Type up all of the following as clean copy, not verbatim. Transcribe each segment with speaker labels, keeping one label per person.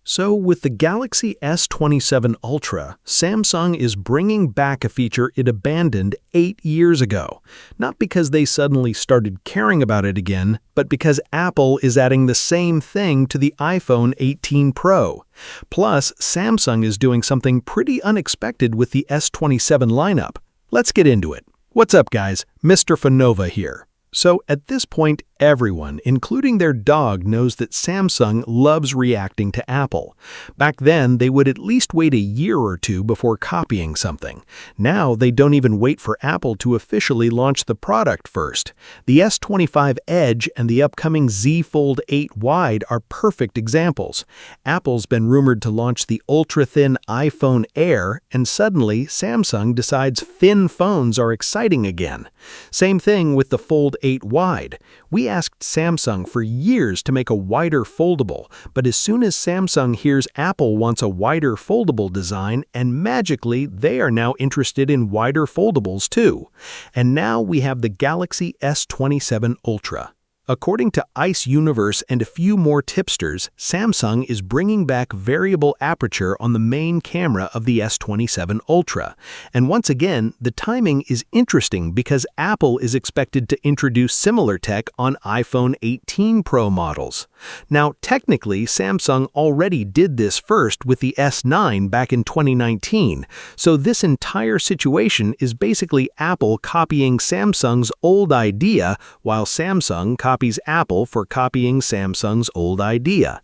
Speaker 1: So with the Galaxy S27 Ultra, Samsung is bringing back a feature it abandoned 8 years ago. Not because they suddenly started caring about it again, but because Apple is adding the same thing to the iPhone 18 Pro. Plus, Samsung is doing something pretty unexpected with the S27 lineup. Let's get into it. What's up, guys? Mr. Fanova here. So at this point, everyone, including their dog, knows that Samsung loves reacting to Apple. Back then, they would at least wait a year or two before copying something. Now, they don't even wait for Apple to officially launch the product first. The S25 Edge and the upcoming Z Fold 8 Wide are perfect examples. Apple's been rumored to launch the ultra-thin iPhone Air, and suddenly, Samsung decides thin phones are exciting again. Same thing with the Fold 8 Wide. We asked Samsung for years to make a wider foldable, but as soon as Samsung hears Apple wants a wider foldable design, and magically they are now interested in wider foldables too. And now we have the Galaxy S27 Ultra. According to Ice Universe and a few more tipsters, Samsung is bringing back variable aperture on the main camera of the S27 Ultra. And once again, the timing is interesting because Apple is expected to introduce similar tech on iPhone 18 Pro models. Now, technically, Samsung already did this first with the S9 back in 2019, so this entire situation is basically Apple copying Samsung's old idea while Samsung copies Apple for copying Samsung's old idea.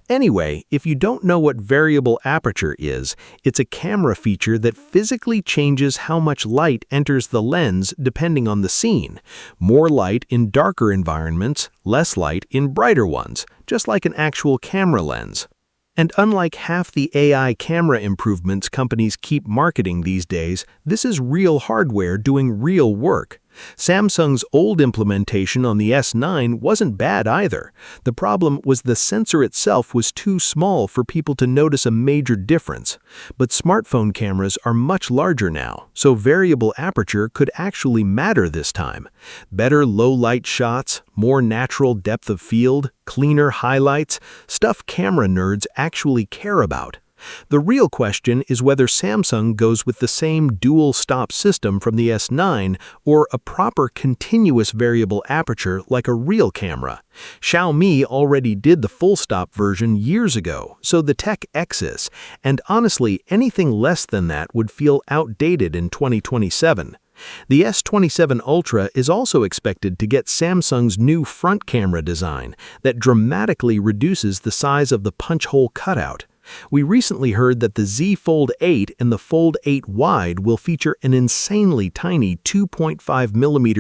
Speaker 1: Anyway, if you don't know what variable aperture is, it's a camera feature that physically changes how much light enters the lens depending on the scene. More light in darker environments, less light in brighter ones, just like an actual camera lens. And unlike half the AI camera improvements companies keep marketing these days, this is real hardware doing real work. Samsung's old implementation on the S9 wasn't bad either. The problem was the sensor itself was too small for people to notice a major difference. But smartphone cameras are much larger now, so variable aperture could actually matter this time. Better low-light shots, more natural depth of field, cleaner highlights, stuff camera nerds actually care about. The real question is whether Samsung goes with the same dual-stop system from the S9 or a proper continuous variable aperture like a real camera. Xiaomi already did the full-stop version years ago, so the tech exists, and honestly, anything less than that would feel outdated in 2027. The S27 Ultra is also expected to get Samsung's new front camera design that dramatically reduces the size of the punch hole cutout. We recently heard that the Z Fold 8 and the Fold 8 Wide will feature an insanely tiny 2.5mm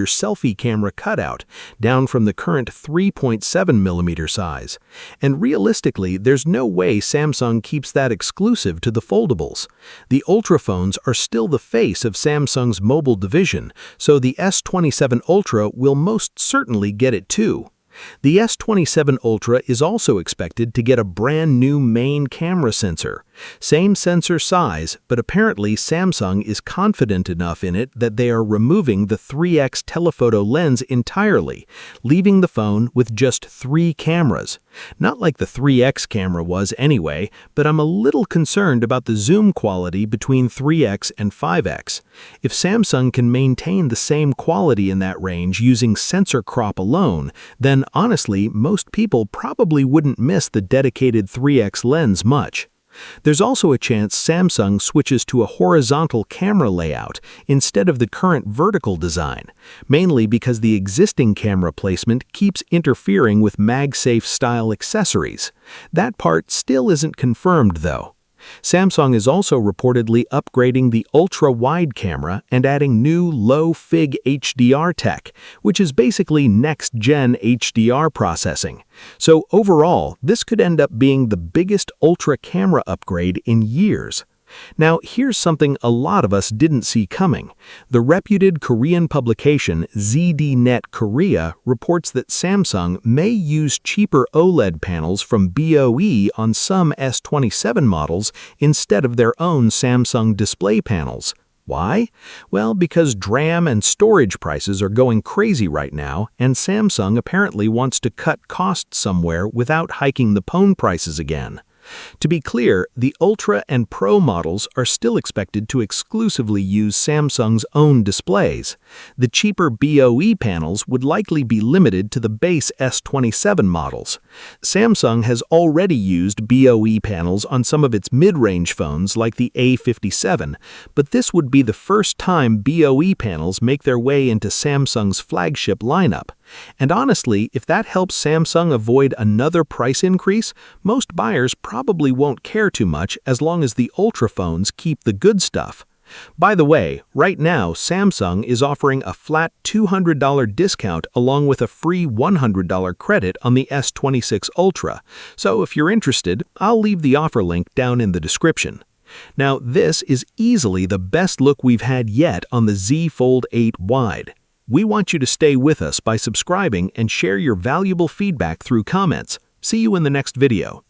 Speaker 1: selfie camera cutout, down from the current 3.7mm size. And realistically, there's no way Samsung keeps that exclusive to the foldables. The Ultra phones are still the face of Samsung's mobile division, so the S27 Ultra will most certainly get it too. The S27 Ultra is also expected to get a brand new main camera sensor. Same sensor size, but apparently Samsung is confident enough in it that they are removing the 3x telephoto lens entirely, leaving the phone with just 3 cameras. Not like the 3x camera was anyway, but I'm a little concerned about the zoom quality between 3x and 5x. If Samsung can maintain the same quality in that range using sensor crop alone, then honestly, most people probably wouldn't miss the dedicated 3x lens much. There's also a chance Samsung switches to a horizontal camera layout instead of the current vertical design, mainly because the existing camera placement keeps interfering with MagSafe style accessories. That part still isn't confirmed though. Samsung is also reportedly upgrading the ultra-wide camera and adding new low-fig HDR tech, which is basically next-gen HDR processing. So overall, this could end up being the biggest ultra camera upgrade in years. Now, here's something a lot of us didn't see coming. The reputed Korean publication ZDNet Korea reports that Samsung may use cheaper OLED panels from BOE on some S27 models instead of their own Samsung display panels. Why? Well, because DRAM and storage prices are going crazy right now, and Samsung apparently wants to cut costs somewhere without hiking the phone prices again. To be clear, the Ultra and Pro models are still expected to exclusively use Samsung's own displays. The cheaper BOE panels would likely be limited to the base S27 models. Samsung has already used BOE panels on some of its mid-range phones like the A57, but this would be the first time BOE panels make their way into Samsung's flagship lineup. And honestly, if that helps Samsung avoid another price increase, most buyers probably won't care too much as long as the Ultra phones keep the good stuff. By the way, right now, Samsung is offering a flat $200 discount along with a free $100 credit on the S26 Ultra. So if you're interested, I'll leave the offer link down in the description. Now, this is easily the best look we've had yet on the Z Fold 8 Wide. We want you to stay with us by subscribing and share your valuable feedback through comments. See you in the next video.